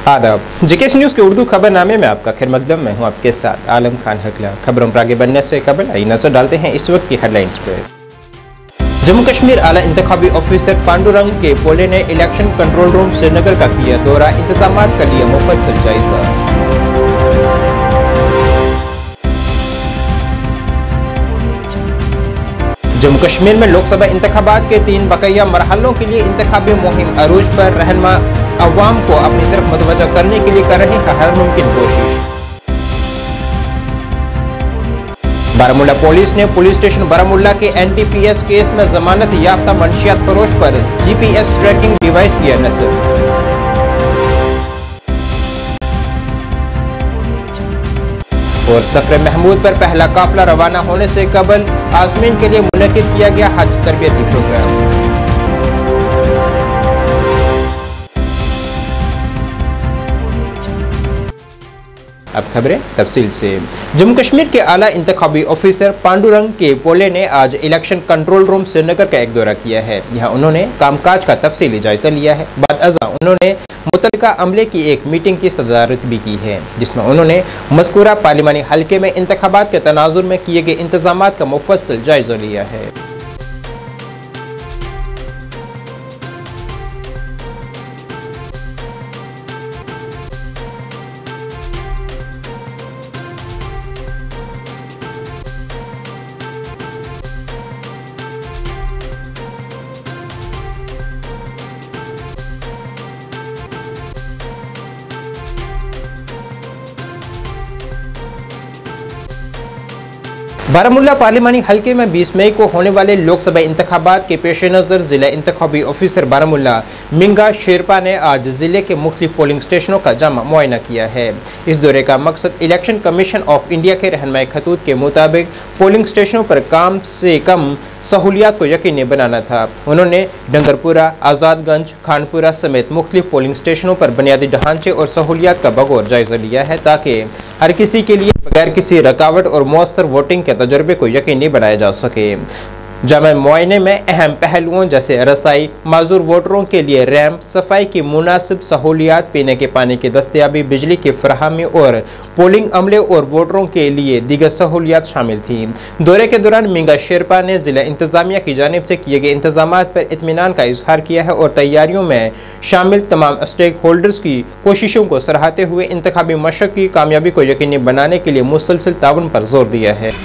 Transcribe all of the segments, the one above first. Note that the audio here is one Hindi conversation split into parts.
आदाब, जेकेएस न्यूज़ के उर्दू खबरनामे में आपका खैर मकदम। मैं हूं आपके साथ आलम खान हकला। खबरों पर आगे बढ़ने से कबल आई नजर डालते हैं इस वक्त की हेडलाइंस पर। जम्मू कश्मीर आला इंतखाबी ऑफिसर पांडुरंग के पोले ने इलेक्शन कंट्रोल रूम श्रीनगर का किया दौरा, इंतजामात का लिया मुफस्सल जायजा। जम्मू कश्मीर में लोकसभा इंतखाबात के 3 बकाया मरहलों के लिए इंतखाबी मुहिम अरूज पर, रहनुमा अवाम को अपनी तरफ मुतवज्जह करने के लिए कर रहे हैं हर मुमकिन कोशिश। बारामूला पुलिस ने पुलिस स्टेशन बारामूला के NDPS केस में जमानत याफ्ता मंशियात फरोश पर GPS ट्रैकिंग डिवाइस किया नस्ब। और सफर महमूद पर पहला काफिला रवाना होने से कबल आज़मीन के लिए मुनक्किद किया गया हज तरबियती प्रोग्राम। अब खबरें तफसील से। जम्मू कश्मीर के आला इंतखाबी ऑफिसर पांडुरंग के पोले ने आज इलेक्शन कंट्रोल रूम श्रीनगर का एक दौरा किया है। यहाँ उन्होंने कामकाज का तफसीली जायजा लिया है। बाद अज़ा उन्होंने मुतल्लिका अमले की एक मीटिंग की सदारत भी की है, जिसमें उन्होंने मज़कूरा पार्लिमानी हल्के में इंतखाबात के तनाजुर में किए गए इंतजामात का मुफस्सल जायजा लिया है। बारामूला पार्लिमानी हल्के में 20 मई को होने वाले लोकसभा इंतखाबात के पेश नज़र जिला इंतखाबी ऑफिसर बारामूला मिंगा शेरपा ने आज जिले के मुख्तलिफ पोलिंग स्टेशनों का जामा मुआयना किया है। इस दौरे का मकसद इलेक्शन कमीशन ऑफ इंडिया के रहनुमाई खतूत के मुताबिक पोलिंग स्टेशनों पर कम से कम सहूलियात को यकीनी बनाना था। उन्होंने डंगरपुरा, आज़ादगंज, खानपुरा समेत मुख्तलिफ पोलिंग स्टेशनों पर बुनियादी ढांचे और सहूलियात का बगौर जायजा लिया है, ताकि हर किसी के लिए बगैर किसी रुकावट और मौसर वोटिंग के तजर्बे को यकीनी बनाया जा सके। जामा मुआयने में अहम पहलुओं जैसे रसाई, माजूर वोटरों के लिए रैंप, सफाई की मुनासिब सहूलियात, पीने के पानी की दस्तयाबी, बिजली की फराहमी और पोलिंग अमले और वोटरों के लिए दीगर सहूलियात शामिल थी। दौरे के दौरान मिंगा शेरपा ने जिला इंतजामिया की जानिब से किए गए इंतजामात पर इत्मीनान का इजहार किया है और तैयारियों में शामिल तमाम स्टेक होल्डर्स की कोशिशों को सराहते हुए इंतखाबी मशक़ की कामयाबी को यकीनी बनाने के लिए मुसलसल ताउन पर जोर दिया है। ठीक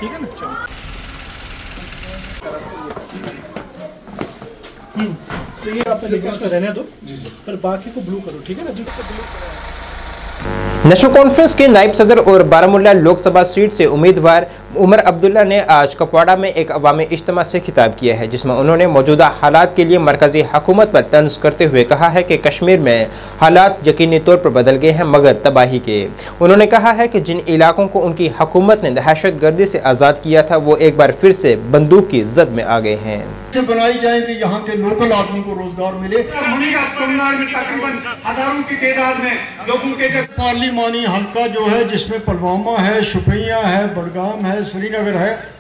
है ना, तो ये आपने देखा उसका रहने दो, पर बाकी को ब्लू करो, ठीक है ना। नेशनल कॉन्फ्रेंस के नायब सदर और बारामूला लोकसभा सीट से उम्मीदवार उमर अब्दुल्ला ने आज कपवाड़ा में एक अवामी इज्तिमा से खिताब किया है, जिसमें उन्होंने मौजूदा हालात के लिए मरकजी हुकूमत पर तंज करते हुए कहा है कि कश्मीर में हालात यकीनी तौर पर बदल गए हैं मगर तबाही के। उन्होंने कहा है कि जिन इलाकों को उनकी हुकूमत ने दहशत गर्दी से आज़ाद किया था वो एक बार फिर से बंदूक की जद में आ गए हैं। बनाई जाए कि यहाँ के लोकल आदमी को रोजगार मिले। हजारों की तादाद में लोगों के पार्लिमानी हल्का जो है, जिसमें पुलवामा है, शुपिया है, बडगाम है, श्रीनगर है,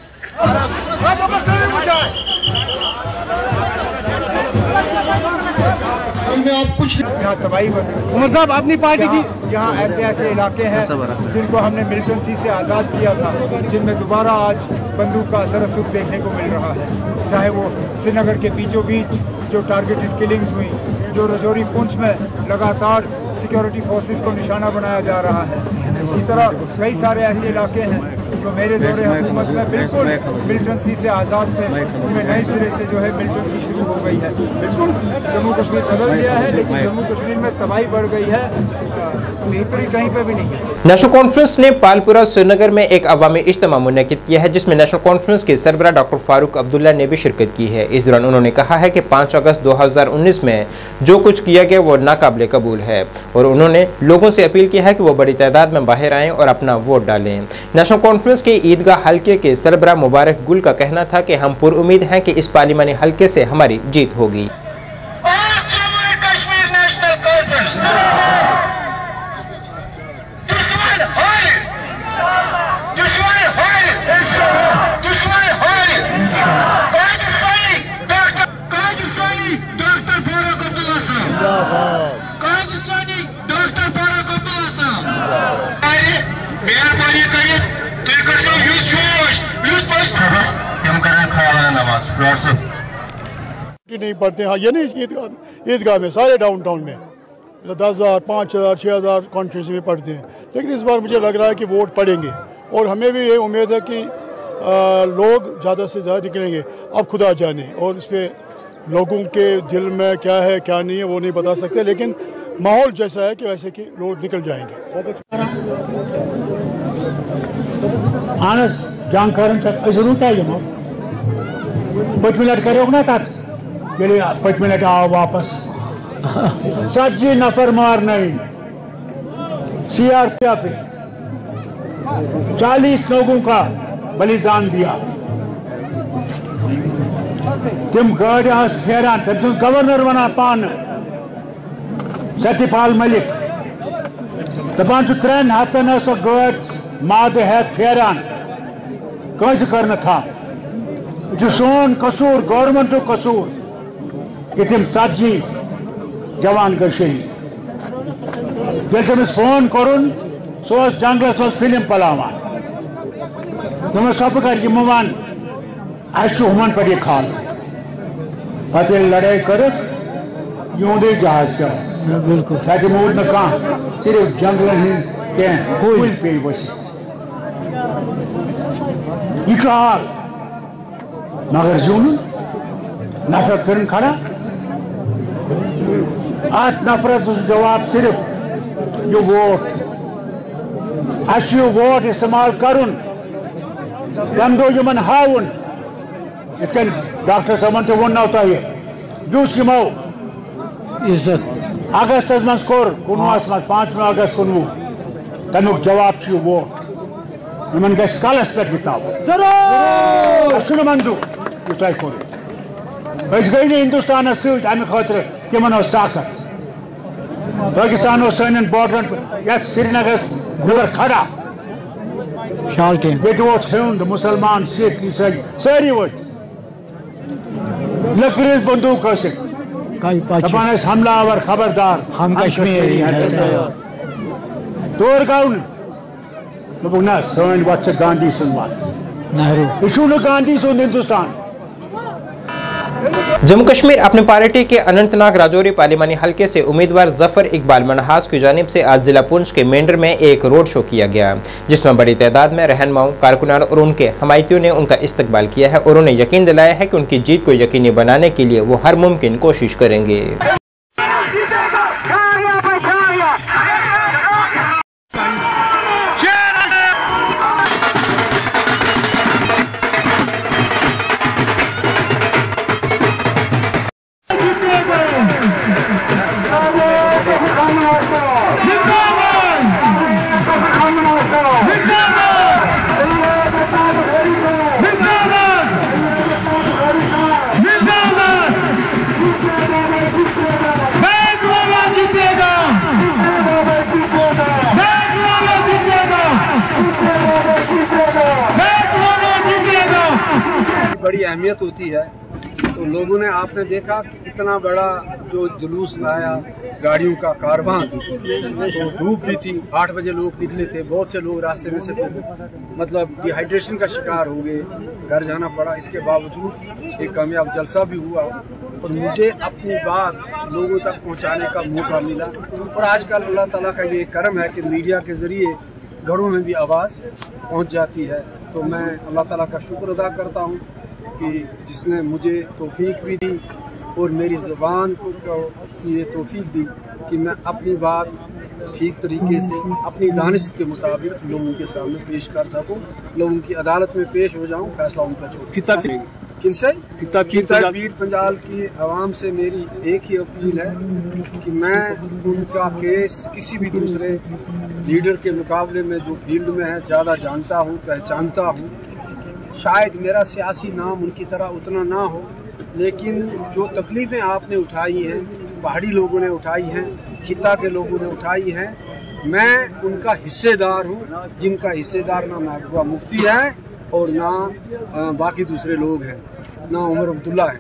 आप कुछ यहाँ तबाही उमर साहब अपनी पार्टी की यहाँ ऐसे इलाके हैं जिनको हमने मिलिटेंसी से आज़ाद किया था, जिनमें दोबारा आज बंदूक का असर रसूख देखने को मिल रहा है। चाहे वो श्रीनगर के बीचों बीच जो टारगेटेड किलिंग्स हुई, जो रजौरी पुंछ में लगातार सिक्योरिटी फोर्सेस को निशाना बनाया जा रहा है, इसी तरह कई सारे ऐसे इलाके हैं जो मेरे दौरे हुकूमत में बिल्कुल मिलिटेंसी से आज़ाद थे, उनमें नए सिरे से जो है मिलिटेंसी शुरू हो गई है। बिल्कुल जम्मू कश्मीर बदल गया है, लेकिन जम्मू कश्मीर में तबाही बढ़ गई है, बेहतरी कहीं पर भी नहीं है। नेशनल कॉन्फ्रेंस ने पालपुरा श्रीनगर में एक अवामी इज्तिमा मुनक्किद किया है, जिसमें नेशनल कॉन्फ्रेंस के सरबराह डॉक्टर फारूक अब्दुल्ला ने भी शिरकत की है। इस दौरान उन्होंने कहा है कि 5 अगस्त 2019 में जो कुछ किया गया वो नाकाबिले कबूल है और उन्होंने लोगों से अपील की है कि वो बड़ी तादाद में बाहर आएँ और अपना वोट डालें। नेशनल कॉन्फ्रेंस के ईदगाह हल्के के सरबराह मुबारक गुल का कहना था कि हम पुरुम्मीद हैं कि इस पार्लिमानी हल्के से हमारी जीत होगी। नहीं पढ़ते। हाँ, ये नहीं ईदगाह में, सारे डाउनटाउन में 10,000, 5,000, 6,000 कॉन्स्टिट्यूंसी में पढ़ते हैं। लेकिन इस बार मुझे लग रहा है कि वोट पड़ेंगे और हमें भी ये उम्मीद है कि लोग ज़्यादा से ज़्यादा निकलेंगे। अब खुदा जाने, और इस पर लोगों के दिल में क्या है क्या नहीं है वो नहीं बता सकते, लेकिन माहौल जैसा है कि वैसे कि लोग निकल जाएंगे। जानकार जरूर पच मिनट करो ना तक पच मिनट आओ वापस 70 नफर मारना CRPF 40 लोगों का बलिदान दिया। तम गाड़ फेरान तम गवर्नर वना पान सत्यपाल मलिक दपान 3 हफ्तन गाड़ माद है फेरान कंस कर था। यह सोन कसूर, गवर्नमेंट कसूर कि तम 40 जवान गए शहीद। तमिस फोन कर सो जंगलस मज फिल्म पलावान दोस सप कर वन अमन पे यह खाल पे लड़ाई कर यूंदे जहाज पे बिल्कुल मूड न कह सिर्फ जंगल कह कुल पे वस यह हाल मगर जून नफरत कर खड़ा अत नफरत जवाब सिर्फ यह वोट वोट इस्तेमाल कर तम दो यमन हाउन इत डॉक्टर साहब तो वो तह यमो इज्जत अगस्त मज कोर 5 अगस्त 19 तमुक जवाब वोट इन ग कलस पे मंजूर यह तह कोर गई हिंदुस्तान समे खतर तिमन ताकत पाकिस्तान सन बॉर्डरन ये श्रीनगर नबर खड़ा ये वोट हिंद मुसलमान सिख ईसाई सारी वो लकड़ी बंदूक दपान हमलावर खबरदार हम कश्मीरी तौर गौ दोप ना सन वत गांधी सुन वत यह गांधी सुन हिंदुस्तान। जम्मू कश्मीर अपनी पार्टी के अनंतनाग राजौरी पार्लिमानी हलके से उम्मीदवार जफर इकबाल मनहास की जानिब से आज जिला पुंछ के मेंढर में एक रोड शो किया गया, जिसमें बड़ी तादाद में रहनुमाओं, कारकुनान और उनके हमायतियों ने उनका इस्तकबाल किया है और उन्हें यकीन दिलाया है कि उनकी जीत को यकीनी बनाने के लिए वो हर मुमकिन कोशिश करेंगे। बड़ी अहमियत होती है। तो लोगों ने, आपने देखा कि इतना बड़ा जो जुलूस लाया, गाड़ियों का कारवां, तो धूप भी थी, 8 बजे लोग निकले थे, बहुत से लोग रास्ते में से मतलब डिहाइड्रेशन का शिकार हो गए, घर जाना पड़ा। इसके बावजूद एक कामयाब जलसा भी हुआ और मुझे अपनी बात लोगों तक पहुंचाने का मौका मिला। और आजकल अल्लाह ताला का ये करम है कि मीडिया के ज़रिए घरों में भी आवाज़ पहुंच जाती है। तो मैं अल्लाह ताला का शुक्र अदा करता हूं कि जिसने मुझे तौफीक भी दी और मेरी ज़ुबान को ये तौफीक दी कि मैं अपनी बात ठीक तरीके से अपनी दानिश के मुताबिक लोगों के सामने पेश कर सकूं, लोगों की अदालत में पेश हो जाऊं, फैसला उनका छोड़। किनसे? पीर पंजाल की आवाम से मेरी एक ही अपील है कि मैं उनका केस किसी भी दूसरे लीडर के मुकाबले में जो फील्ड में है ज़्यादा जानता हूँ, पहचानता हूँ। शायद मेरा सियासी नाम उनकी तरह उतना ना हो, लेकिन जो तकलीफ़ें आपने उठाई हैं, पहाड़ी लोगों ने उठाई हैं, खिता के लोगों ने उठाई हैं, मैं उनका हिस्सेदार हूँ, जिनका हिस्सेदार ना महबूबा मुफ्ती है और ना बाकी दूसरे लोग हैं, ना उमर अब्दुल्ला है।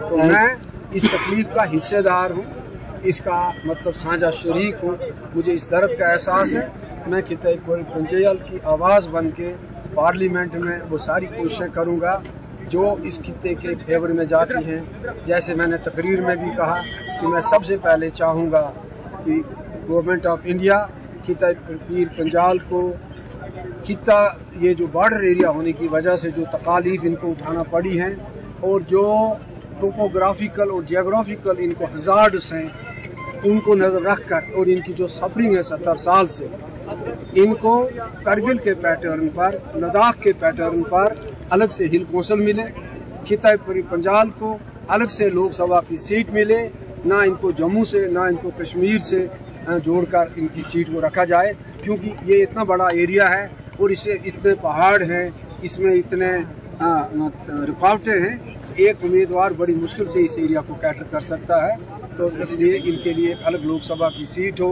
तो मैं इस तकलीफ़ का हिस्सेदार हूँ, इसका मतलब साझा शरीक हूँ। मुझे इस दर्द का एहसास है। मैं खिता पंजाल की आवाज़ बन के पार्लियामेंट में वो सारी कोशिशें करूँगा जो इस खित्ते के फेवर में जाती हैं। जैसे मैंने तकरीर में भी कहा कि मैं सबसे पहले चाहूँगा कि government of India खित्ता Pir Panjal को खित्ता ये जो बॉर्डर एरिया होने की वजह से जो तकालीफ इनको उठाना पड़ी हैं और जो टोपोग्राफिकल और जियोग्राफिकल इनको हज़ार्ड्स हैं उनको नज़र रख कर और इनकी जो सफरिंग है 70 साल से, इनको करगिल के पैटर्न पर, लद्दाख के पैटर्न पर अलग से हिल कौंसल मिले, खित्ता पंजाल को अलग से लोकसभा की सीट मिले, ना इनको जम्मू से ना इनको कश्मीर से जोड़कर इनकी सीट को रखा जाए, क्योंकि ये इतना बड़ा एरिया है और इसे इतने पहाड़ हैं, इसमें इतने रुकावटें हैं, एक उम्मीदवार बड़ी मुश्किल से इस एरिया को कैटर कर सकता है। तो इसलिए इनके लिए एक अलग लोकसभा की सीट हो।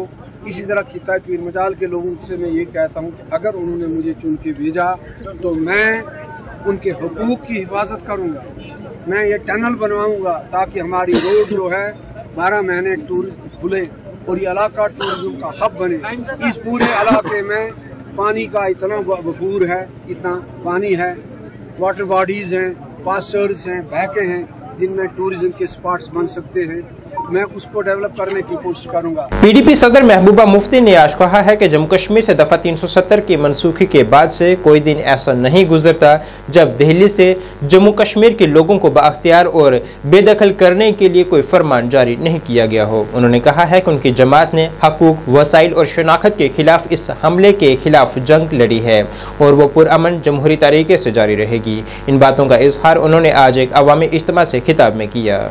इसी तरह खित्ता पीर पंजाल के लोगों से मैं ये कहता हूँ कि अगर उन्होंने मुझे चुन के भेजा तो मैं उनके हुकूक की हिफाजत करूँगा। मैं ये टनल बनवाऊँगा ताकि हमारी रोड जो है 12 महीने टूरिस्ट खुले और ये इलाका टूरिज्म का हब बने। इस पूरे इलाके में पानी का इतना वफूर है, इतना पानी है, वाटर बॉडीज़ हैं, पास्चर्स हैं, बहके हैं जिनमें टूरिज्म के स्पॉट्स बन सकते हैं। मैं उसको डेवलप करने की कोशिश करूंगा। पीडीपी सदर महबूबा मुफ्ती ने आज कहा है कि जम्मू कश्मीर से दफा 370 की मनसूखी के बाद से कोई दिन ऐसा नहीं गुजरता जब दिल्ली से जम्मू कश्मीर के लोगों को बाअख्तियार और बेदखल करने के लिए कोई फरमान जारी नहीं किया गया हो। उन्होंने कहा है कि उनकी जमात ने हकूक, वसाइल और शनाख्त के खिलाफ इस हमले के खिलाफ जंग लड़ी है और वो पुरअमन जमहूरी तरीके से जारी रहेगी। इन बातों का इजहार उन्होंने आज एक अवामी इज्तिमा से खिताब में किया।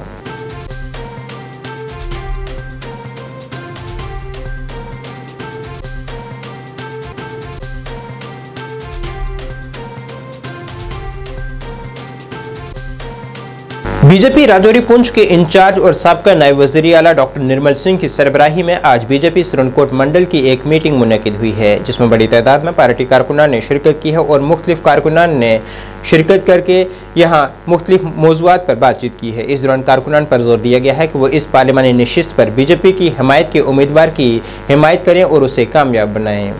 बीजेपी राजौरी पुंछ के इंचार्ज और साबका नायब वज़ीर आला डॉक्टर निर्मल सिंह की सरबराही में आज बीजेपी सुरनकोट मंडल की एक मीटिंग मुनक़िद हुई है, जिसमें बड़ी तादाद में पार्टी कारकुनान ने शिरकत की है और मुख्तलिफ कारकुनान ने शिरकत करके यहाँ मुख्तलिफ मौज़ूआत पर बातचीत की है। इस दौरान कारकुनान पर जोर दिया गया है कि वो इस पार्लिमानी नशिस्त पर बीजेपी की हिमायत के उम्मीदवार की हिमायत करें और उसे कामयाब बनाएं।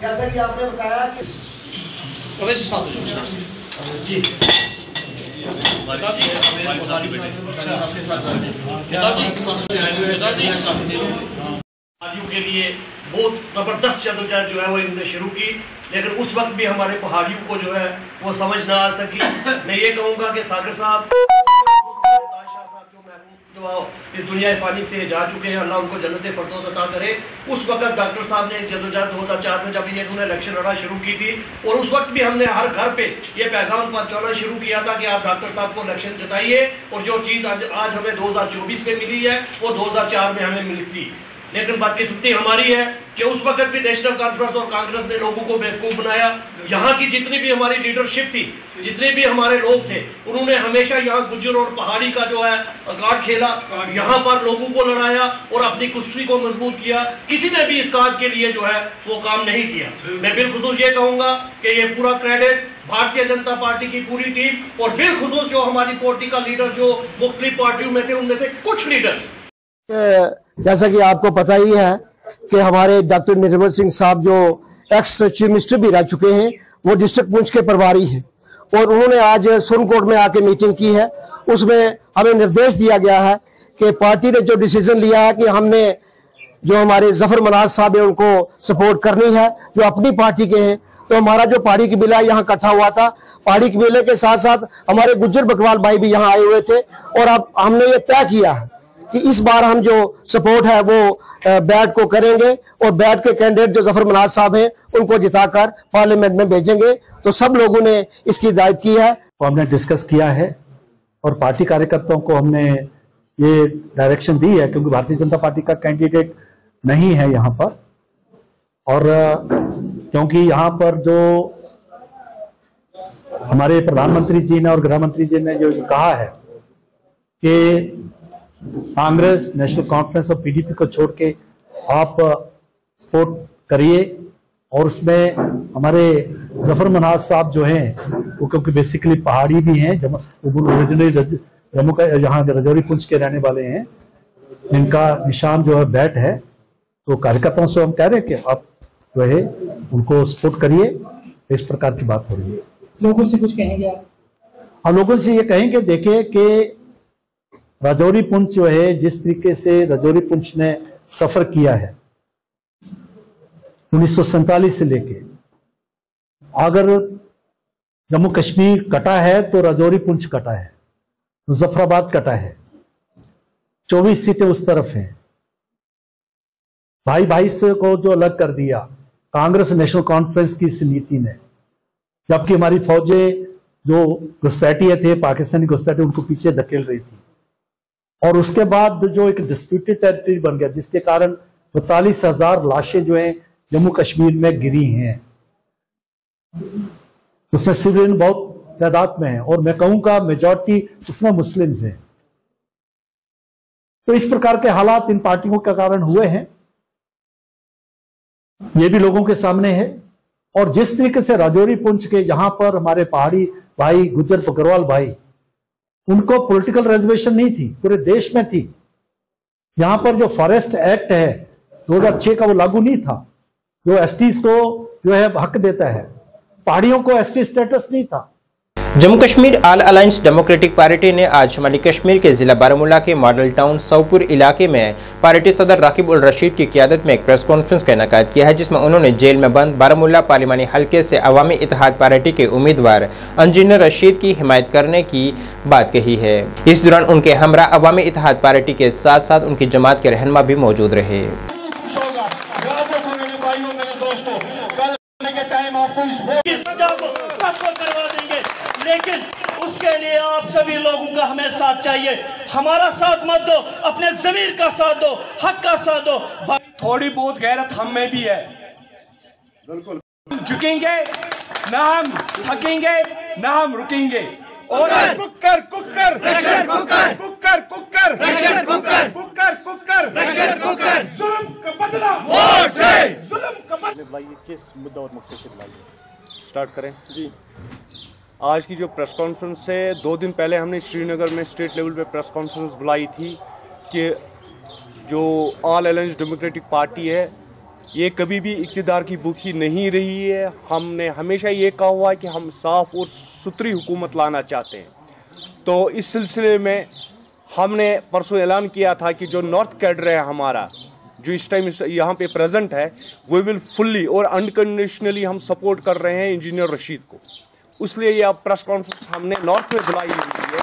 जैसा कि आपने बताया कि के लिए बहुत जबरदस्त जदोजहद जो है वो इन्होंने शुरू की, लेकिन उस वक्त भी हमारे पहाड़ियों को जो है वो समझ ना आ सकी। मैं ये कहूँगा कि सागर साहब जो इस दुनिया फानी से जा चुके हैं, अल्लाह उनको जन्नत फरदौस अता करे। उस वक्त डॉक्टर साहब ने जदोजहद 2004 में जब ये उन्होंने इलेक्शन लड़ा शुरू की थी, और उस वक्त भी हमने हर घर पे ये पैगाम पहुंचाना शुरू किया था कि आप डॉक्टर साहब को इलेक्शन जिताइए, और जो चीज़ आज हमें 2024 में मिली है वो 2004 में हमें मिली थी। लेकिन बदकिस्मती हमारी है कि उस वक्त भी नेशनल कॉन्फ्रेंस और कांग्रेस ने लोगों को बेवकूफ बनाया। यहाँ की जितनी भी हमारी लीडरशिप थी, जितने भी हमारे लोग थे, उन्होंने हमेशा यहाँ गुज्जर और पहाड़ी का जो है कार्ड खेला, यहाँ पर लोगों को लड़ाया और अपनी कुश्ती को मजबूत किया। किसी ने भी इस काज के लिए जो है वो काम नहीं किया। मैं बिलखुसूस ये कहूँगा कि ये पूरा क्रेडिट भारतीय जनता पार्टी की पूरी टीम और बिलखुसूस जो हमारी पॉलिटिकल लीडर जो मुख्तलिफ पार्टियों में थे, उनमें से कुछ लीडर, जैसा कि आपको पता ही है कि हमारे डॉक्टर निर्मल सिंह साहब जो एक्स चीफ मिनिस्टर भी रह चुके हैं, वो डिस्ट्रिक्ट पुंछ के प्रभारी हैं, और उन्होंने आज सुरनकोट में आके मीटिंग की है। उसमें हमें निर्देश दिया गया है कि पार्टी ने जो डिसीजन लिया है कि हमने जो हमारे जफर मनाज साहब है उनको सपोर्ट करनी है, जो अपनी पार्टी के हैं। तो हमारा जो पहाड़ी कबीला यहाँ इकट्ठा हुआ था, पहाड़ी कबीले के साथ साथ हमारे गुज्जर बकवाल भाई भी यहाँ आए हुए थे, और अब हमने ये तय किया है कि इस बार हम जो सपोर्ट है वो बैठ को करेंगे, और बैठ के कैंडिडेट जो जफर मनाज साहब हैं उनको जिताकर पार्लियामेंट में भेजेंगे। तो सब लोगों ने इसकी हिदायत की है, तो हमने डिस्कस किया है और पार्टी कार्यकर्ताओं को हमने ये डायरेक्शन दी है, क्योंकि भारतीय जनता पार्टी का कैंडिडेट नहीं है यहाँ पर, और क्योंकि यहाँ पर जो हमारे प्रधानमंत्री जी ने और गृह मंत्री जी ने जो कहा है कि कांग्रेस, नेशनल कॉन्फ्रेंस और पीडीपी को छोड़ के आप सपोर्ट करिए, और उसमें हमारे जफर मनाज साहब जो हैं वो क्योंकि बेसिकली पहाड़ी भी हैं, ओरिजिनली जम्मू का यहाँ रजौरी पुंछ के रहने वाले हैं, जिनका निशान जो है बैट है, तो कार्यकर्ताओं से हम कह रहे हैं कि आप जो है उनको सपोर्ट करिए। इस प्रकार की बात हो रही है। लोगों से कुछ कहेंगे आप? हम लोगों से ये कहेंगे, देखिए कि रजौरी पुंछ जो है, जिस तरीके से रजौरी पुंछ ने सफर किया है 1947 से लेके, अगर जम्मू कश्मीर कटा है तो रजौरी पुंछ कटा है, मुजफ्फराबाद कटा है, 24 सीटें उस तरफ हैं। भाई भाई से को जो अलग कर दिया कांग्रेस नेशनल कॉन्फ्रेंस की इस नीति ने, जबकि हमारी फौजें जो घुसपैठिए थे, पाकिस्तानी घुसपैठिए, उनको पीछे धकेल रही थी, और उसके बाद जो एक डिस्प्यूटेड टेरिटरी बन गया, जिसके कारण 45,000 लाशें जो हैं जम्मू कश्मीर में गिरी हैं, उसमें सिविलियन बहुत तादाद में है, और मैं कहूंगा मेजॉरिटी उसमें मुस्लिम्स हैं। तो इस प्रकार के हालात इन पार्टियों के कारण हुए हैं, ये भी लोगों के सामने है। और जिस तरीके से राजौरी पुंछ के यहां पर हमारे पहाड़ी भाई, गुज्जर बकरवाल भाई, उनको पॉलिटिकल रिजर्वेशन नहीं थी, पूरे देश में थी। यहां पर जो फॉरेस्ट एक्ट है 2006 का, वो लागू नहीं था, जो एसटीज को जो है हक देता है, पहाड़ियों को एसटी स्टेटस नहीं था। Jammu Kashmir all alliance democratic party ने आज शुमाली कश्मीर के जिला बारामूला के मॉडल टाउन सौपुर इलाके में पार्टी सदर राकिब उल रशीद की क़ियादत में एक प्रेस कॉन्फ्रेंस का इनेकाद किया है, जिसमें उन्होंने जेल में बंद बारामूला पार्लिमानी हल्के से अवामी इत्तेहाद पार्टी के उम्मीदवार इंजीनियर रशीद की हिमायत करने की बात कही है। इस दौरान उनके हमरा अवामी इत्तेहाद पार्टी के साथ साथ उनकी जमात के रहनुमा भी मौजूद रहे। लेकिन उसके लिए आप सभी लोगों का हमें साथ चाहिए। हमारा साथ मत दो, अपने ज़मीर का साथ दो, हक का साथ दो। थोड़ी बहुत गैरत हम में भी है, बिल्कुल झुकेंगे ना, हम थकेंगे ना, हम रुकेंगे। और cooker cooker pressure cooker cooker cooker pressure cooker cooker cooker pressure cooker जुल्म का बदला वोट से, जुल्म का बदला। किस मुद्दा और मकसद से बुलाइए? स्टार्ट करें जी। आज की जो प्रेस कॉन्फ्रेंस है, 2 दिन पहले हमने श्रीनगर में स्टेट लेवल पे प्रेस कॉन्फ्रेंस बुलाई थी कि जो ऑल अलायंस डेमोक्रेटिक पार्टी है, ये कभी भी इक़्तिदार की भूखी नहीं रही है। हमने हमेशा ये कहा हुआ है कि हम साफ़ और सुथरी हुकूमत लाना चाहते हैं। तो इस सिलसिले में हमने परसों ऐलान किया था कि जो नॉर्थ कैडर है हमारा, जो इस टाइम यहाँ पे प्रेजेंट है, वी विल फुल्ली और अनकंडीशनली हम सपोर्ट कर रहे हैं इंजीनियर रशीद को। इसलिए ये अब प्रेस कॉन्फ्रेंस हमने नॉर्थ में बुलाई हुई है।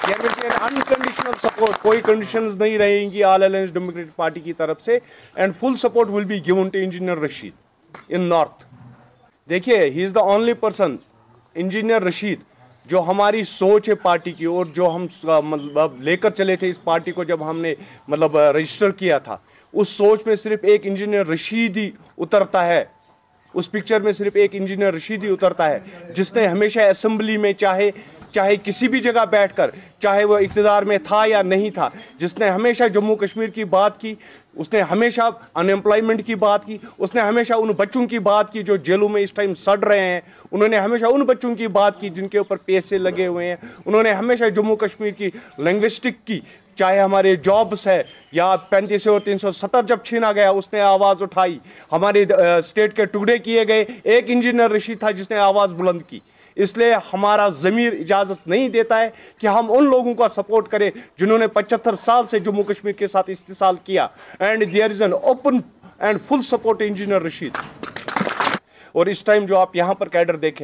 ये मिलती है अनकंडीशनल सपोर्ट, कोई कंडीशंस नहीं रहेंगी ऑल अलायंस डेमोक्रेटिक पार्टी की तरफ से, and full support will be given to engineer Rashid in north. देखिए, he is the only person, engineer Rashid, जो हमारी सोच है पार्टी की, और जो हम मतलब लेकर चले थे इस पार्टी को जब हमने मतलब रजिस्टर किया था, उस सोच में सिर्फ एक इंजीनियर रशीद ही उतरता है। उस पिक्चर में सिर्फ एक इंजीनियर रशीद ही उतरता है, जिसने हमेशा असेंबली में चाहे किसी भी जगह बैठकर, चाहे वो इक़्तिदार में था या नहीं था, जिसने हमेशा जम्मू कश्मीर की बात की, उसने हमेशा अनएम्प्लॉयमेंट की बात की, उसने हमेशा उन बच्चों की बात की जो जेलों में इस टाइम सड़ रहे हैं, उन्होंने हमेशा उन बच्चों की बात की जिनके ऊपर पैसे लगे हुए हैं, उन्होंने हमेशा जम्मू कश्मीर की लिंग्विस्टिक की, चाहे हमारे जॉब्स है या 35 और 370 जब छीना गया उसने आवाज़ उठाई, हमारे स्टेट के टुकड़े किए गए, एक इंजीनियर रशीद था जिसने आवाज़ बुलंद की। इसलिए हमारा ज़मीर इजाज़त नहीं देता है कि हम उन लोगों का सपोर्ट करें जिन्होंने 75 साल से जम्मू कश्मीर के साथ इस्तेसाल किया, and there is an open and full support engineer Rashid. और इस टाइम जो आप यहाँ पर कैडर देख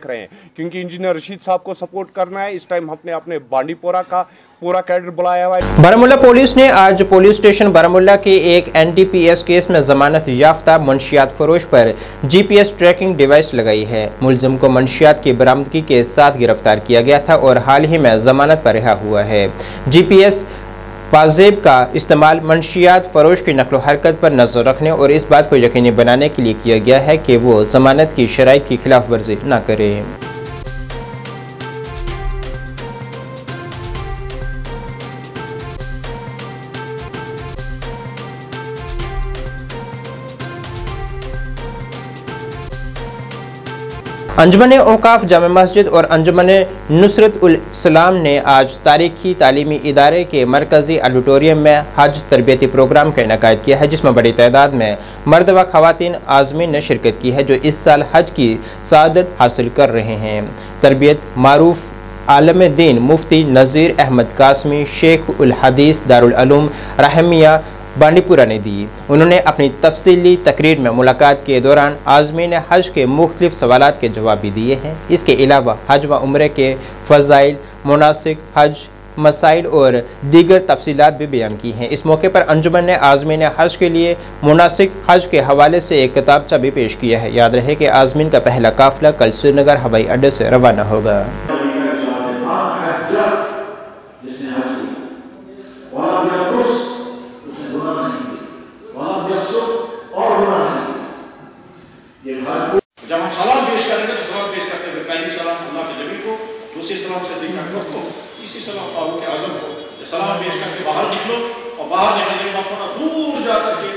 रहे हैं, क्योंकि इंजीनियर रशीद साहब को सपोर्ट करना है, इस टाइम हमने अपने बांडीपोरा का पूरा कैडर बुलाया हुआ है। बारामूला पुलिस ने आज पुलिस स्टेशन बारामूला के एक एनडीपीएस केस में जमानत याफ्ता मंशियात फरोश पर जीपीएस ट्रैकिंग डिवाइस लगाई है। मुलजिम को मंशियात की बरामदगी के साथ गिरफ्तार किया गया था और हाल ही में जमानत पर रिहा हुआ है। जीपीएस पाजेब का इस्तेमाल मंशियात फरोश की नकलो हरकत पर नजर रखने और इस बात को यकीनी बनाने के लिए किया गया है कि वो जमानत की शराइत की खिलाफ वर्जी न करे। अंजुमन औकाफ जामे मस्जिद और अंजुमन नुसरत उल इस्लाम ने आज तारीखी तालीमी इदारे के मरकज़ी ऑडिटोरियम में हज तरबियती प्रोग्राम का इनेकाद किया है, जिसमें बड़ी तादाद में मर्द व ख़वातीन आज़मीन ने शिरकत की है जो इस साल हज की सआदत हासिल कर रहे हैं। तरबियत मारूफ आलम दीन मुफ्ती नज़ीर अहमद कासमी शेख उल हदीस दारुल उलूम रहमिया बांडीपुरा ने दी। उन्होंने अपनी तफसीली तकरीर में मुलाकात के दौरान आज़मीन हज के मुख्तलिफ सवालात के जवाब भी दिए हैं। इसके अलावा हज व उम्रे के फ़ज़ाइल, मुनासिक हज, मसाइल और दीगर तफसीलात भी बयान की हैं। इस मौके पर अंजुमन ने आज़मीन हज के लिए मुनासिक हज के हवाले से एक किताबचा भी पेश किया है। याद रहे कि आज़मीन का पहला काफ़िला कल श्रीनगर हवाई अड्डे से रवाना होगा। जब हम सलाम पेश करेंगे तो सलाम पेश करते हुए पहली सलाम अल्लाह के नबी को, दूसरी सलाम सिद्दीक़ अकबर को, तीसरी सलाम फारूक आज़म को। सलाम पेश करके बाहर निकलो और बाहर निकलने के बाद थोड़ा दूर जा करके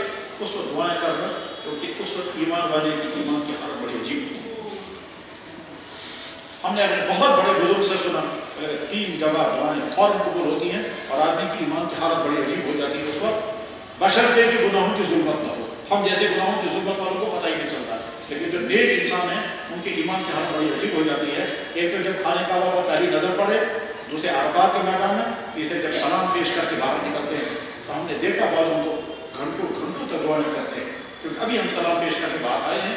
उस वक्त दुआएं करना, क्योंकि उस वक्त ईमान वाले की ईमान की हालत बड़ी अजीब होती है। हमने अपने बहुत बड़े बुजुर्ग से सुना 3 जगह दुआएं फौरन कबूल होती हैं और आदमी की ईमान की हालत बड़ी अजीब हो जाती है उस वक्त, बशर्ते कि गुनाहों की जुल्मत न हो। हम जैसे गुनाहों की जुल्मत वालों को पता ही नहीं चलता, लेकिन जो नेक इंसान है उनके ईमान की हालत बड़ी अजीब हो जाती है। एक तो जब खाने का पर पहली नजर पड़े, दूसरे अरफात के मैदान में, तीसरे जब सलाम पेश करके बाहर निकलते हैं तो हमने देखा बाज़ों को घंटों घंटों तक दुआएं करते हैं, क्योंकि अभी हम सलाम पेश करके बाहर आए हैं,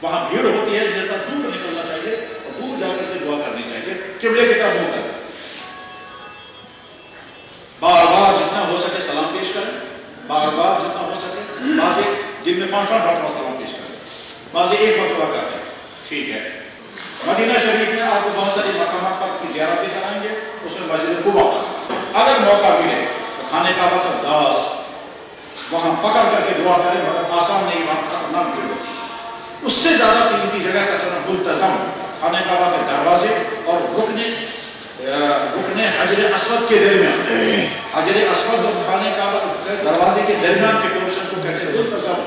वहाँ भीड़ होती है, देर तक दूर निकलना चाहिए और दूर जाकर के दुआ करनी चाहिए, किबले की तरफ मुँह कर। बार बार जितना हो सके सलाम पेश करें, बार बार जितना हो सके। बाज़े दिन में 5-5 मरतबा सलाम पेश करें, बाज़े 1 मरतबा करते हैं, ठीक है। मदीना शरीफ में आपको बहुत सारी मकामात पर की ज़ियारत भी कराएंगे, उसमें मस्जिद कुबा अगर मौका मिले तो खाने का वक्त 10 वहाँ पकड़ करके दुआ करें, मगर आसान नहीं, वहाँ खतरनाक भीड़ होती है। उससे ज़्यादा कीमती जगह का चलना मुल्तज़म खाने का वक्त दरवाजे और रुकने हजर अस्वद के दरमियान, हजर अस्वद और खाने का दरवाजे के दरमियान के पोर्शन को कहते हैं मुल्तज़म।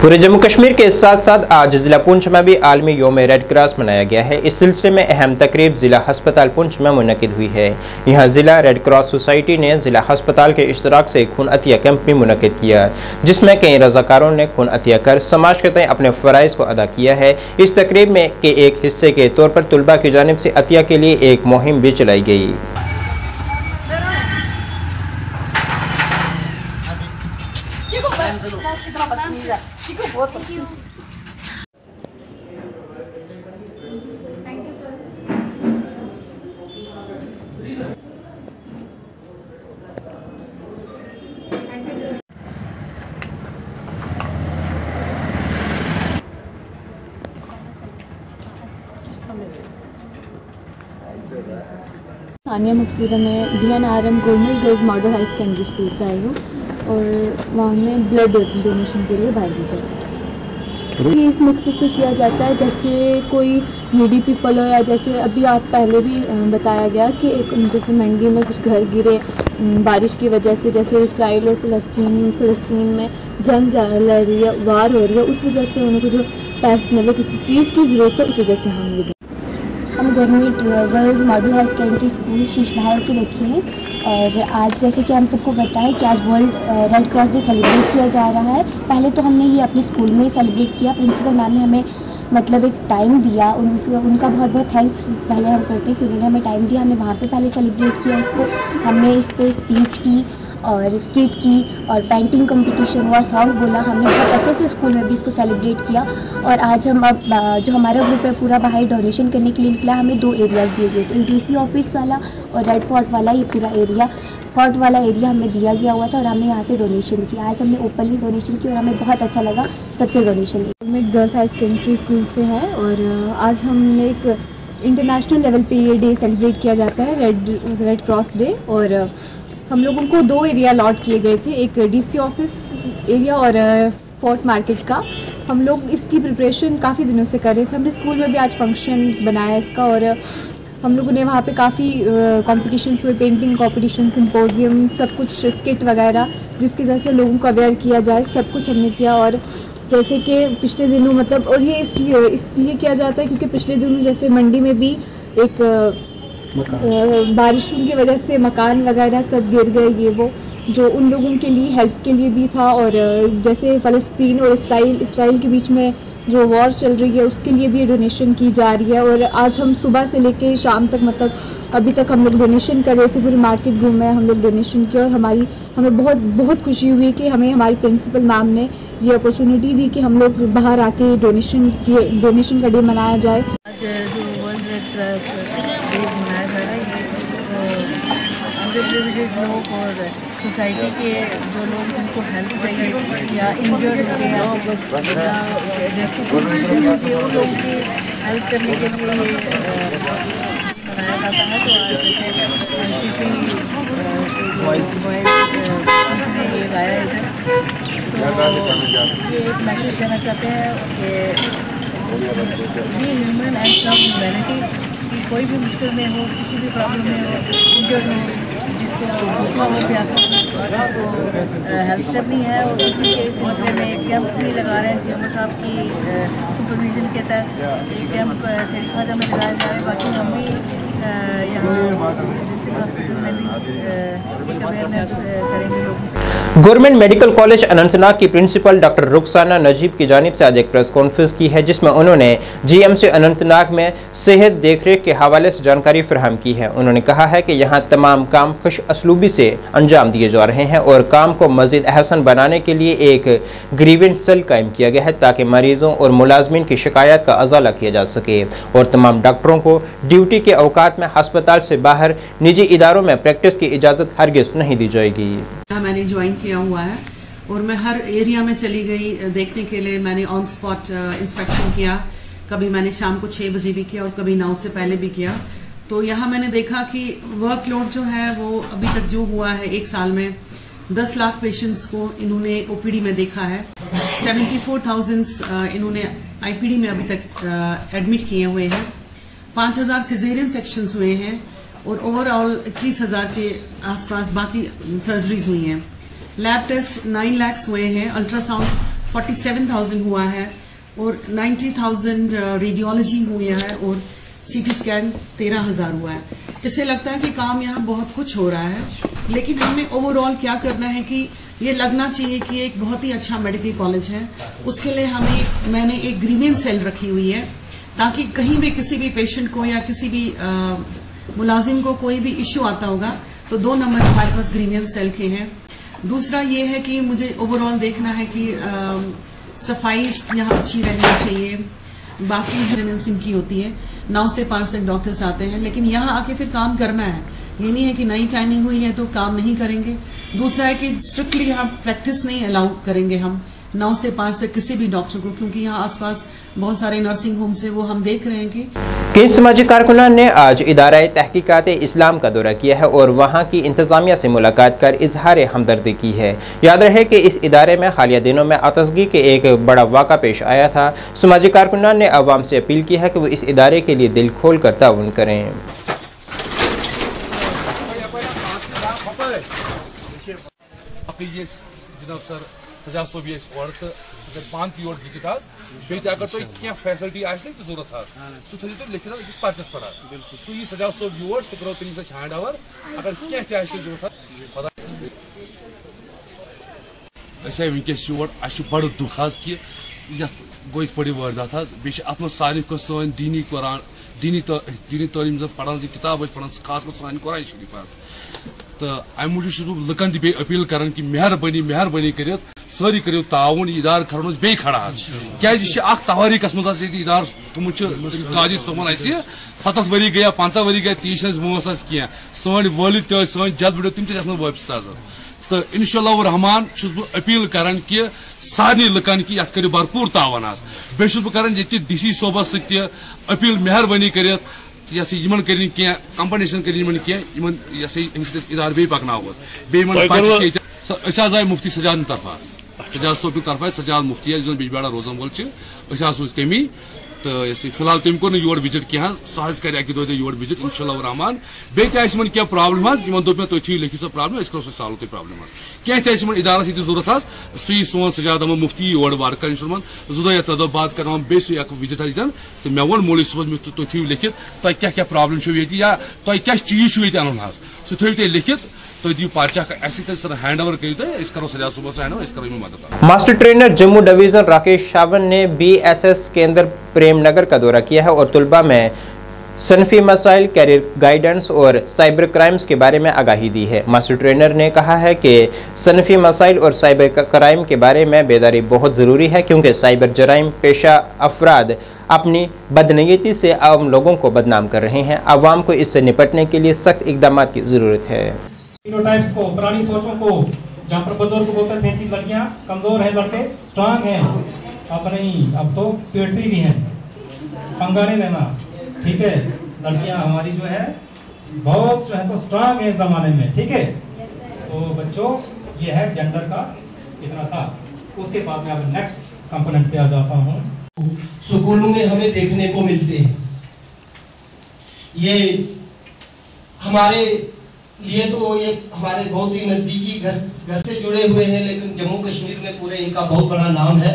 पूरे जम्मू कश्मीर के साथ साथ आज जिला पुंछ में भी आलमी यौम रेड क्रॉस मनाया गया है। इस सिलसिले में अहम तकरीब जिला हस्पताल पुंछ में मुनक़िद हुई है। यहाँ जिला रेड क्रॉस सोसाइटी ने जिला हस्पताल के इश्तराक से खून अतिया कैंप भी मुनक़िद किया, जिसमें कई रज़ाकारों ने खून अतिया कर समाज के तय अपने फ़राइज़ को अदा किया है। इस तकरीब में के एक हिस्से के तौर पर तलबा की जानिब से अतिया के लिए एक मुहिम भी चलाई गई। सानिया मकसूदा, मैं DNRM government girls model high secondary school से आई हूँ और वहाँ में ब्लड डोनेशन के लिए बाहर दी जाती है। ये इस मकसद से किया जाता है जैसे कोई नीडी पीपल हो, या जैसे अभी आप पहले भी बताया गया कि एक जैसे मंडी में कुछ घर गिरे बारिश की वजह से, जैसे इसराइल और फ़लस्तीन में जंग लड़ रही है, वार हो रही है, उस वजह से उनको जो पैसे मतलब किसी चीज़ की ज़रूरत हो, इस वजह से हम government girls model high secondary school Sheesh Mahal के बच्चे हैं। और आज जैसे कि हम सबको पता है कि आज world red cross day celebrate किया जा रहा है। पहले तो हमने ये अपने स्कूल में ही सेलिब्रेट किया, प्रिंसिपल मैम ने हमें मतलब एक टाइम दिया, उनका बहुत बहुत थैंक्स पहले हम करते हैं कि उन्होंने हमें टाइम दिया, हमने वहाँ पे पहले सेलिब्रेट किया उसको। हमने इस पर स्पीच की और स्किट की और पेंटिंग कंपटीशन हुआ, सॉन्ग बोला, हमने बहुत अच्छे से स्कूल में भी इसको सेलिब्रेट किया। और आज हम अब जो हमारा ग्रुप है पूरा बाहर डोनेशन करने के लिए निकला। हमें 2 एरियाज़ दिए गए थे, DC ऑफिस वाला और रेड फोर्ट वाला। ये पूरा एरिया, फोर्ट वाला एरिया हमें दिया गया हुआ था और हमने यहाँ से डोनेशन किया। आज हमने ओपनली डोनेशन की और हमें बहुत अच्छा लगा सबसे डोनेशन। मैं गर्ल्स हाई सेकेंडरी स्कूल से है और आज हमने एक इंटरनेशनल लेवल पे ये डे सेलिब्रेट किया जाता है, रेड क्रॉस डे। और हम लोगों को 2 एरिया अलॉट किए गए थे, एक DC ऑफिस एरिया और फोर्ट मार्केट का। हम लोग इसकी प्रिपरेशन काफ़ी दिनों से कर रहे थे। हमने स्कूल में भी आज फंक्शन बनाया इसका और हम लोगों ने वहाँ पे काफ़ी कॉम्पिटिशन्स हुए, पेंटिंग कॉम्पिटिशन, सिम्पोजियम, सब कुछ, स्किट वगैरह, जिसकी वजह से लोगों को अवेयर किया जाए, सब कुछ हमने किया। और जैसे कि पिछले दिनों मतलब, और ये इसलिए किया जाता है क्योंकि पिछले दिनों जैसे मंडी में भी एक बारिशों की वजह से मकान वगैरह सब गिर गए, ये वो जो उन लोगों के लिए हेल्प के लिए भी था। और जैसे फ़लस्तीन और इसराइल के बीच में जो वॉर चल रही है उसके लिए भी डोनेशन की जा रही है। और आज हम सुबह से लेके शाम तक मतलब अभी तक हम लोग डोनेशन कर रहे थे, पूरी मार्केट घूमे, हम लोग डोनेशन किया। और हमें बहुत खुशी हुई कि हमें हमारी प्रिंसिपल मैम ने ये अपॉर्चुनिटी दी कि हम लोग बाहर आके डोनेशन का डे मनाया जाए। आज जो वर्ल्ड रेड डे मनाया जा रहा है, ये अंडरप्रिविलेज्ड लोग और सोसाइटी के जो लोग जिनको हेल्प चाहिए या इंजर्ड हो गए या वो लोगों की हेल्प करने के लिए मनाया जाता है। तो आज जैसे NCC ने ये लाया इधर, तो ये एक मैसेज देना चाहते हैं कि be human and love humanity, कि कोई भी मुश्किल में हो, किसी भी प्रॉब्लम में हो, इंजर्ड हो, जिसको भूखा हो, प्यासा हो, उसको हेल्प करनी है। और उसी के सिलसिले में एक कैंप भी लगा रहे हैं CMO साहब की सुपरविजन के तहत। ये कैंप सेरिखाजा में लगाया जा रहा है। बाकी हम भी यहाँ डिस्ट्रिक्ट हॉस्पिटल में भी अवेयरनेस करेंगे लोगों को। गवर्नमेंट मेडिकल कॉलेज अनंतनाग की प्रिंसिपल डॉक्टर रुखसाना नजीब की जानिब से आज एक प्रेस कॉन्फ्रेंस की है, जिसमें उन्होंने GMC अनंतनाग में सेहत देखरेख के हवाले से जानकारी फराहम की है। उन्होंने कहा है कि यहाँ तमाम काम खुश असलूबी से अंजाम दिए जा रहे हैं और काम को मज़ीद अहसन बनाने के लिए एक ग्रीवेंस सेल कायम किया गया है ताकि मरीजों और मुलाजमीन की शिकायत का अजाला किया जा सके। और तमाम डॉक्टरों को ड्यूटी के औकात में अस्पताल से बाहर निजी इदारों में प्रैक्टिस की इजाज़त हरगिज़ नहीं दी जाएगी। मैंने ज्वाइन किया हुआ है और मैं हर एरिया में चली गई देखने के लिए। मैंने ऑन स्पॉट इंस्पेक्शन किया, कभी मैंने शाम को 6 बजे भी किया और कभी 9 से पहले भी किया। तो यहाँ मैंने देखा कि वर्कलोड जो है वो अभी तक जो हुआ है 1 साल में 10 लाख पेशेंट्स को इन्होंने OPD में देखा है। 74,000 इन्होंने IPD में अभी तक एडमिट किए हुए हैं। 5,000 सिजेरियन सेक्शंस हुए हैं और ओवरऑल 21,000 के आसपास बाकी सर्जरीज हुई हैं। लैब टेस्ट 9 लाख हुए हैं, अल्ट्रासाउंड 47,000 हुआ है और 90,000 रेडियोलॉजी हुई है और CT स्कैन 13,000 हुआ है। इससे लगता है कि काम यहाँ बहुत कुछ हो रहा है, लेकिन हमें ओवरऑल क्या करना है कि ये लगना चाहिए कि एक बहुत ही अच्छा मेडिकल कॉलेज है। उसके लिए मैंने एक ग्रीवेंस सेल रखी हुई है ताकि कहीं भी किसी भी पेशेंट को या किसी भी मुलाजिम को कोई भी इश्यू आता होगा तो 2 नंबर हमारे पास ग्रीवेंस सेल के हैं। दूसरा ये है कि मुझे ओवरऑल देखना है कि सफाई यहाँ अच्छी रहनी चाहिए। बाकी ग्रीवेंसिंग की होती है, 9 से 5 तक डॉक्टर्स आते हैं, लेकिन यहाँ आके फिर काम करना है। ये नहीं है कि नई टाइमिंग हुई है तो काम नहीं करेंगे। दूसरा है कि स्ट्रिक्टली यहाँ प्रैक्टिस नहीं अलाउ करेंगे हम 9 से 5 तक किसी भी डॉक्टर को, क्योंकि यहाँ आसपास बहुत सारे नर्सिंग होम्स है, वो हम देख रहे हैं कि कई समाजी कारकुनान ने आज इदारा तहकीकात इस्लाम का दौरा किया है और वहाँ की इंतज़ामिया से मुलाकात कर इजहार हमदर्दी की है। याद रहे कि इस इदारे में हालिया दिनों में आतशगी के एक बड़ा वाक़ा पेश आया था। समाजी कारकुनान ने अवाम से अपील की है कि वो इस इदारे के लिए दिल खोल कर ताउन करें। सजा सोब और पान की ओर खींचित अगर तुम क्या फैसिलिटी जरूरत सह थो तुम लिखित पर्चस पे सू यी सजा सोब योर सह करो तमिस हैंड ओवर अगर क्या जरूरत वनकस योर बड़ दुख कि गो पे वारदात बे अत सारे सन दीनी कुरान दीनी तलीम पढ़ान किताब पढ़ान खास कर सान कुरान शरीफ तो अमि मूजूब बह लुकन तह अपील कर कि मेहरबानी कर सारी करो ताउन इदार कर बे खड़ा क्या तवारीकस मज इदार तुमुत काजी सोमन 7 वरी गया 5 वरी गया 30 मोस कह सन वालिद त सन जद बड़ो तम तथ वापस ताजा तो इंशाअल्लाह रहमान बह अपील कर कि सारे लुकन कि करो भरपूर तावन बे बह कर DC सोबस अपील मेहरबानी कर कर कंपनसेशन कर इदार बे पकन आए मुफ्ती सजाद तरफा सजाद सोब तरफा सजाद मुफ्ती बिजबाड़ा रोजन वोल तमी तो फिलहाल तम को योर विजिट क्या सह कर दो योर विजिट इंशाल्लाह रहमान बे क्या प्रॉब्लम दोप मे तुम लिखित सो प्रॉब्लम करो सॉल्व तुम प्रॉब्लम क्या इदारस ये जरूरत सी सोन सजाद अहमद मुफ्ती योर वार कर जुदा या तदो बात कर बे विजिट तो मे वो मोली सुबह तुम थो लिखित तुम क्या प्रॉब्लम या तुम क्या चीज ये अन सह थो तुम लिखित तो दियो पर्चा हैंड ओवर करो सजा सुबह हैंड ओवर करो मदद। Master trainer Jammu division Rakesh Shawan ने BSS केंद्र प्रेम नगर का दौरा किया है और तुलबा में सनफी मसाइल, कैरियर गाइडेंस और साइबर क्राइम्स के बारे में आगाही दी है। मास्टर ट्रेनर ने कहा है कि सनफी मसाइल और साइबर क्राइम के बारे में बेदारी बहुत ज़रूरी है, क्योंकि साइबर जराइम पेशा अफराद अपनी बदनीयती से आम लोगों को बदनाम कर रहे हैं। आवाम को इससे निपटने के लिए सख्त इकदाम की ज़रूरत है। स्टीरियोटाइप्स को, पुरानी सोचों को, जहाँ पर बुजुर्ग बोलते थे कि लड़कियाँ कमजोर हैं, लड़के स्ट्रांग हैं, अब नहीं, अब तो पेटरी भी हैं, पंगा नहीं लेना, ठीक है। लड़कियाँ हमारी जो है बहुत जो है तो स्ट्रांग है इस जमाने में, ठीक है। तो बच्चों ये है जेंडर का इतना सा। उसके बाद में अब नेक्स्ट कंपोनेंट पे आ जाता हूँ। स्कूलों में हमें देखने को मिलते हैं, ये हमारे लिए तो ये हमारे बहुत ही नजदीकी घर से जुड़े हुए हैं, लेकिन जम्मू कश्मीर में पूरे इनका बहुत बड़ा नाम है।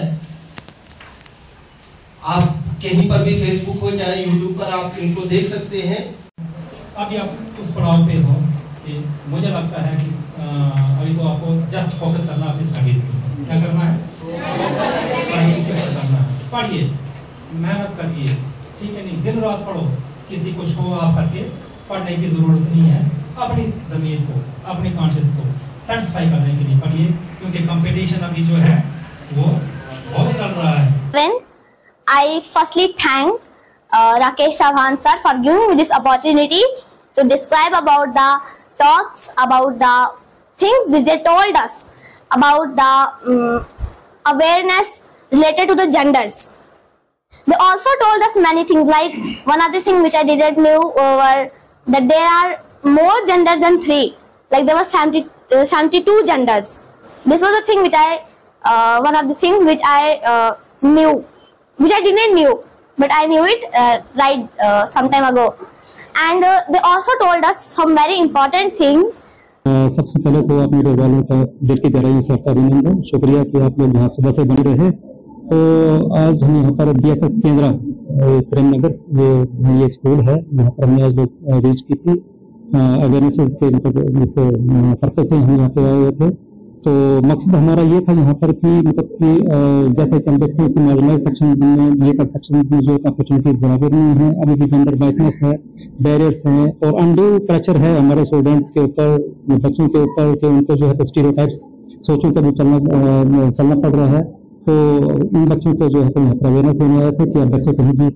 आप कहीं पर भी फेसबुक हो चाहे यूट्यूब पर आप इनको देख सकते हैं। अभी आप उस पड़ाव पे हो कि मुझे लगता है कि अभी तो आपको जस्ट फोकस करना अपनी स्टडीज पे। क्या करना है? स्टडीज पे करना है। पढ़िए, मेहनत करिए, ठीक है नहीं, दिन रात पढ़ो, किसी को शो आप करके पढ़ने की जरूरत नहीं है। अपनी जमीन को, अपने कॉन्शियस को सेटिस्फाई करने के लिए पढ़िए, क्योंकि कंपटीशन अभी जो है वो बहुत चल रहा है। I firstly thank Rakesh Chavan sir for giving me this opportunity to describe about the talks, about the things which they told us, about the awareness related to the genders. They also told us many things, like one other thing which I didn't know were that there are more genders than 3. Like there were 72 genders. This was the thing which one of the things which I knew, which I didn't knew, but I knew it some time ago. And they also told us some very important things. सबसे पहले तो आप मीडिया वालों का दिल की गहराइयों से आपका अभिनंदन, शुक्रिया कि आप लोग यहाँ सुबह से बने रहे। तो आज हम यहाँ पर BSS केंद्र प्रेम नगर ये स्कूल है, यहाँ पर हमने आज लोग रीच की थी अवेयरनेस के पर्पज से हम यहाँ पे आए हुए थे। तो मकसद हमारा ये था यहाँ पर कि मतलब कि जैसे कि हम देखते हैं कि मार्जिनल सेक्शंस में, ये सेक्शंस में जो अपॉर्चुनिटीज बराबर नहीं है, अभी भी जेंडर बाइसनेस है, बैरियर्स हैं और अनड्यू प्रेशर है हमारे स्टूडेंट्स के ऊपर, बच्चों के ऊपर कि उनको जो है तो स्टीरियोटाइप्स सोचों का भी चलना पड़ रहा है। तो इन बच्चों को जो है तो अवेयरनेस देने आए थे कि अब बच्चे कहीं भी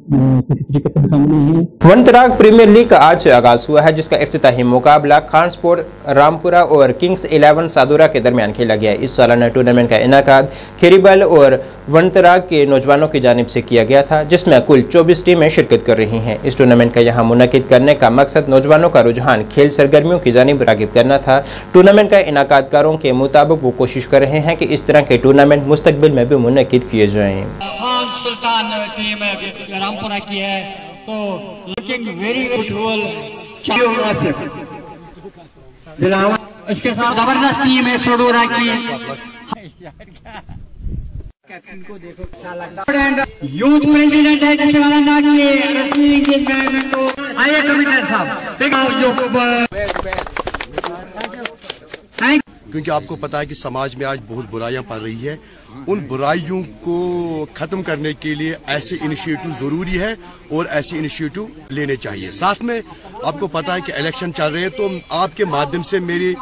किसी तरीके से बेकाम नहीं है। वनतराग प्रीमियर लीग का आज से आगाज हुआ है, जिसका इफ्तिताही मुकाबला खान स्पोर्ट रामपुरा और किंग्स 11 सादुरा के दरमियान खेला गया। इस सालाना टूर्नामेंट का इनाकाद खेरीबल और वनतराग के नौजवानों की जानिब से किया गया था, जिसमें कुल 24 टीमें शिरकत कर रही हैं। इस टूर्नामेंट का यहाँ मुनक़िद करने का मकसद नौजवानों का रुझान खेल सरगर्मियों की जानिब रागिब करना था। टूर्नामेंट का इनाकादकारों के मुताबिक वो कोशिश कर रहे हैं कि इस तरह के टूर्नामेंट मुस्तकबिल में भी मुनक़िद किए जाएं। खान सुल्तान टीम रामपुरा की है, तो लुकिंग वेरी ब्यूटीफुल। इसके साथ जबरदस्त टीम है सोडोरा की। यूथ प्रेसिडेंट है आइए कमिश्नर साहब, क्योंकि आपको पता है कि समाज में आज बहुत बुराइयां पड़ रही है। उन बुराइयों को खत्म करने के लिए ऐसे इनिशिएटिव जरूरी है और ऐसे इनिशिएटिव लेने चाहिए। साथ में आपको पता है कि इलेक्शन चल रहे हैं, तो आपके माध्यम से मेरी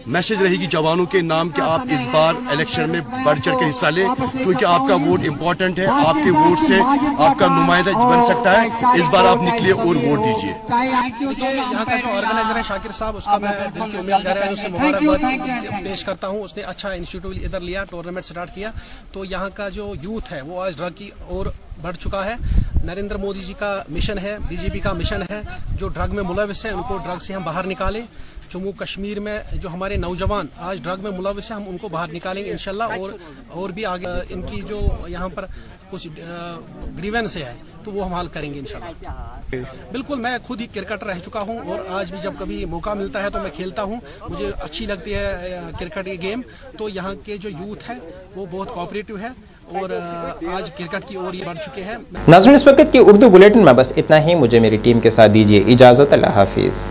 मैसेज रहेगी जवानों के नाम कि आप इस बार इलेक्शन में बढ़ चढ़ के हिस्सा लें, क्योंकि आपका वोट इम्पोर्टेंट है। आपके वोट से आपका नुमाइंदा बन सकता है। इस बार आप निकलिए और वोट दीजिए। यहाँ का जो ऑर्गेनाइजर है शाकिर साहब, उसका मैं दिल की उम्मीद कर रहा है, उससे मुबारकबाद पेश करता हूँ। उसने अच्छा इंस्टीट्यूट इधर लिया, टूर्नामेंट स्टार्ट किया, तो यहाँ का जो यूथ है वो आज ड्रग की ओर बढ़ चुका है। नरेंद्र मोदी जी का मिशन है, बीजेपी का मिशन है, जो ड्रग में मुलविस है उनको ड्रग से हम बाहर निकालें। जम्मू कश्मीर में जो हमारे नौजवान आज ड्रग में मुलविस है, हम उनको बाहर निकालेंगे इंशाल्लाह। और भी आगे इनकी जो यहाँ पर कुछ ग्रीवेंस है तो वो हम हल करेंगे इंशाल्लाह। बिल्कुल, मैं खुद ही क्रिकेटर रह चुका हूँ और आज भी जब कभी मौका मिलता है तो मैं खेलता हूँ। मुझे अच्छी लगती है क्रिकेट की गेम। तो यहाँ के जो यूथ है वो बहुत कोऑपरेटिव है और आज क्रिकेट की ओर बढ़ चुके हैं। नाज़रीन, इस वक्त की उर्दू बुलेटिन में बस इतना ही। मुझे मेरी टीम के साथ दीजिए इजाज़त। अल्लाह हाफिज़।